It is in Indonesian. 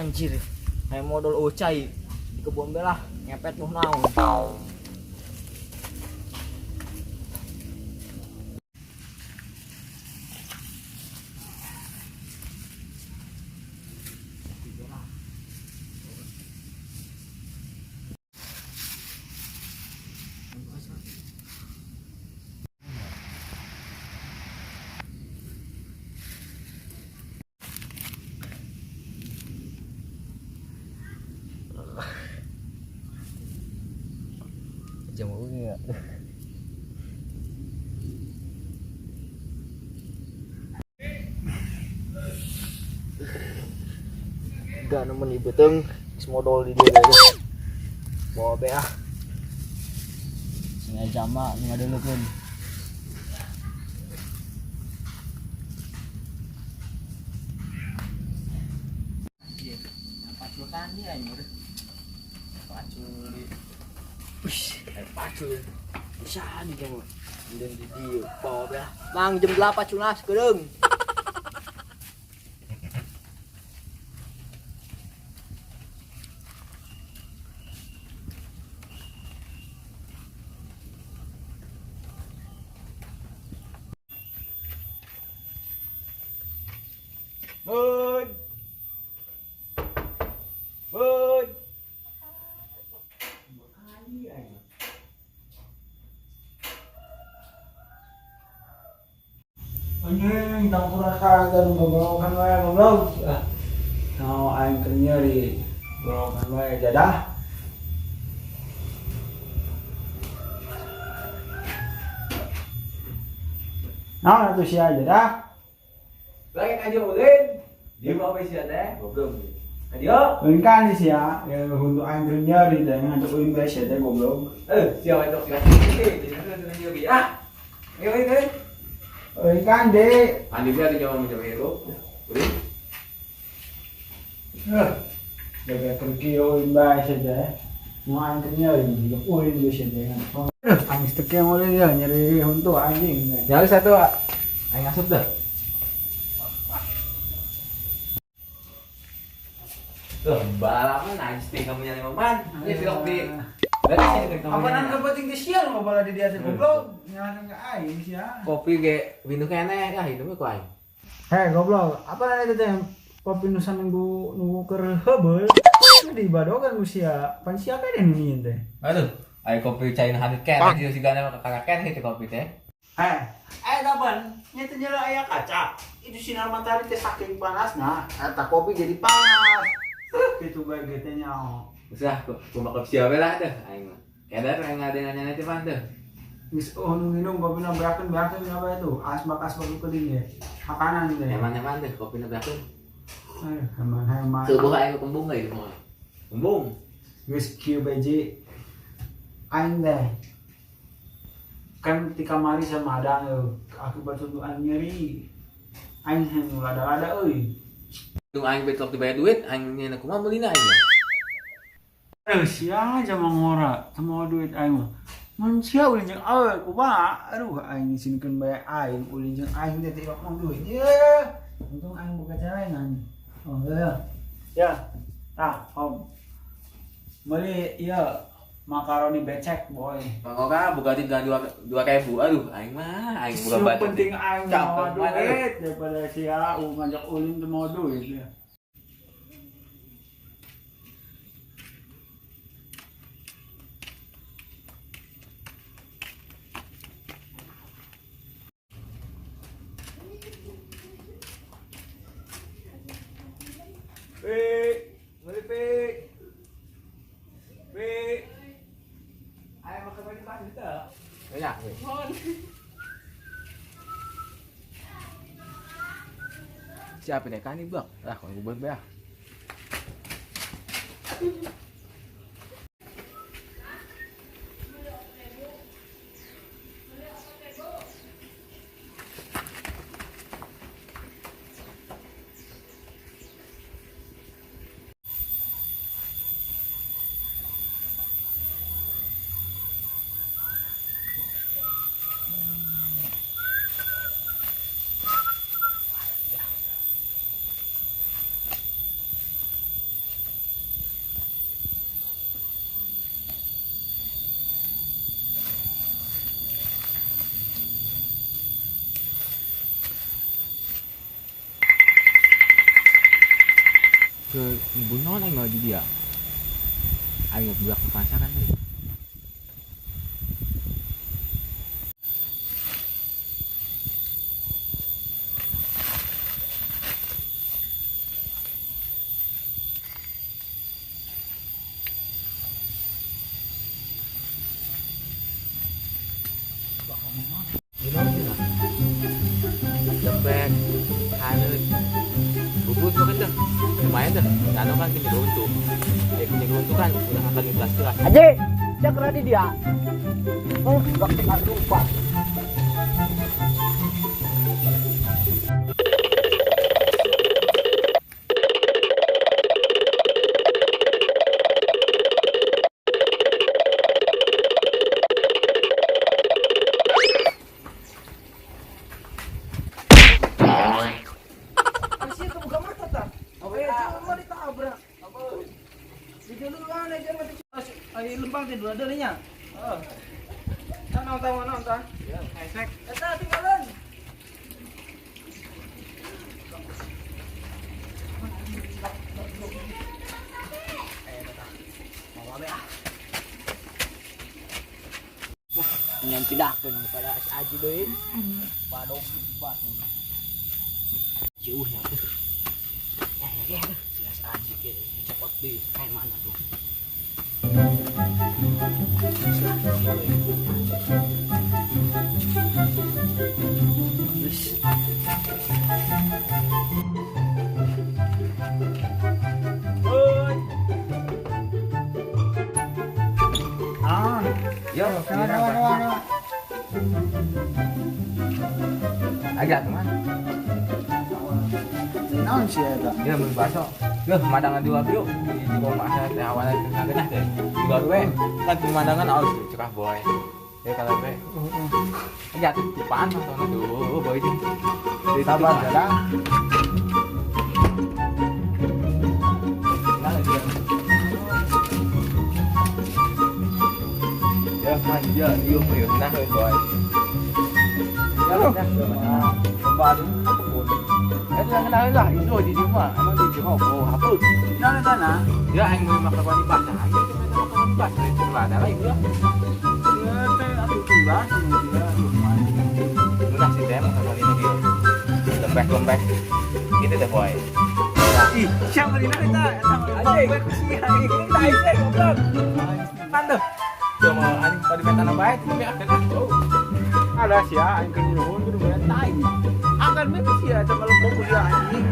Anjir, kayak modal ocai di kebun belah ngepet muh naon. Jam ya. Gak nemen ibu teng modal di dia deh. Bawa be ah. Sengaja jama nggak ada lukun. Pacul dia anjir. Pacul. Pacul. Bisa nih kamu. Dan di dia bawa be ah. Bang jam 8 cunas kedeung. Bun. Bun. Anjing, tang kurasa kan goblokan wae goblok. Now aing kerja di goblokan wae jadah. Nah, itu sia jadah. Lagi aja ulin. Dia mau apa sih ada? Goblok. Adio. Ulin kan sia, ya untuk aing kerja di dengan untuk ulin bae sia teh goblok. Siapa itu sih? Dia biar. Ah. Ayo ayo. Ulin kan deh. Andi biar dia mau mencoba itu. Ulin. Jaga pergi ulin bae saja. Mau aing kerja di ulin bae sia dengan. Aing steknya ulin ya nyari untuk anjing. Nyari satu. Ayo ngasup dah. Tuh, balapan najis nih kamu nyari maman. Ini silok di. Berarti sini kamu. Apaan ka penting di siang mau bala di dia teh goblok. Nyalakan ka aing sia. Kopi ge windu kene ya hidupnya ku aing. Heh goblok, apa itu teh kopi nusa minggu nunggu keur heubeul. Di badogan ku sia. Pan sia ka nu nyin teh. Aduh, ayo kopi cain hadit ken di sigana kakak ken gitu kopi teh. Heh, kapan? Nya teh nyala aya kaca. Itu sinar matahari teh saking panasna, eta kopi jadi panas. Gitu bae ge nya. Usah kumaha kopi sia we lah teh aing mah. Kedar aing ngadengana teh pan teh. Geus minum kopi na berakeun apa itu? Asbak keuding ya. Makanan teh. Eman teh kopi na berakeun. Heman. Teu boga aing kembung ge itu mah. Kembung. Geus kieu beji. Aing teh kan di kamari sama ada akibat tuntutan nyeri. Aing hanya lada-lada euy. Tung aing betok dibayar duit, aing nya kumaha meulina aing. Sia aja mangora, teu duit aing mah. Mun sia ulin jeung awe kumaha? Aduh aing isinkeun bae aing ulin jeung aing teh teu mau duit. Ye. Untung aing boga carengan. Oh ya. Ya. Tah, om. Meuli ieu makaroni becek boy. Pangoka buka di 2.000. Aduh, aing mah aing buka Yang batu. penting aing Capek mau duit daripada sia ngajak ulin teu mau duit ya. Mari pe. Ayo makan baju pas itu. Banyak. Siapa deh kan ini bang? Ah, kalau gue buat bayar. ke bunuh aing mau di dia. Aing mau budak ke pasar kan. Lembek, hanut, bubut tuh kan tuh, lumayan tuh. Nano kan punya runtuh, punya runtuh kan udah akan keras-keras. Aji, cek ready dia. Oh, gak kena lupa. Masih kebuka mata tak? Cuma ditabrak. Di dulu mana aja mati. Ai lempang tidur ada nya. Heeh. Nonton. Ya, esek. Eta tinggalan. Yang pindahkan kepada si Aji doin. Padong bas. Jauh ya tuh. Ya, si Aji ke cepat di kayak mana tuh. Yes. Ah, Yo, no. agak teman. Naon sih eta? Ya beli bakso. Yo, pemandangan di Wabiu. Di rumah saya teh awan tengah genah teh. Di Wabiu kan pemandangan aus cerah boy. Ya kalau be. Agak tuh tupaan nonton tuh boy itu. Sabar dadah. Ya, manja, yuk, nah, boy. Ya, Kembali. kenal lah, itu di rumah, emang di rumah, oh, hapus. Naon eta na? Ya, aing mau makan wani basah, aing mau makan wani basah, itu ada lah, ya. Ya teh atuh tugas dia lumayan. Lunas sih deh, makan wani lagi. Lembek, gitu deh, boy. Ih, siapa dina eta? Eta mah kusihan ieu tai teh goblok. Tanda. Cuma aing pada metan baik, tapi akhirnya, oh. Ada sih ya, aing keur nyuhun kudu bayar tai. Akan mah sih ya kalau mau kuliah anjing.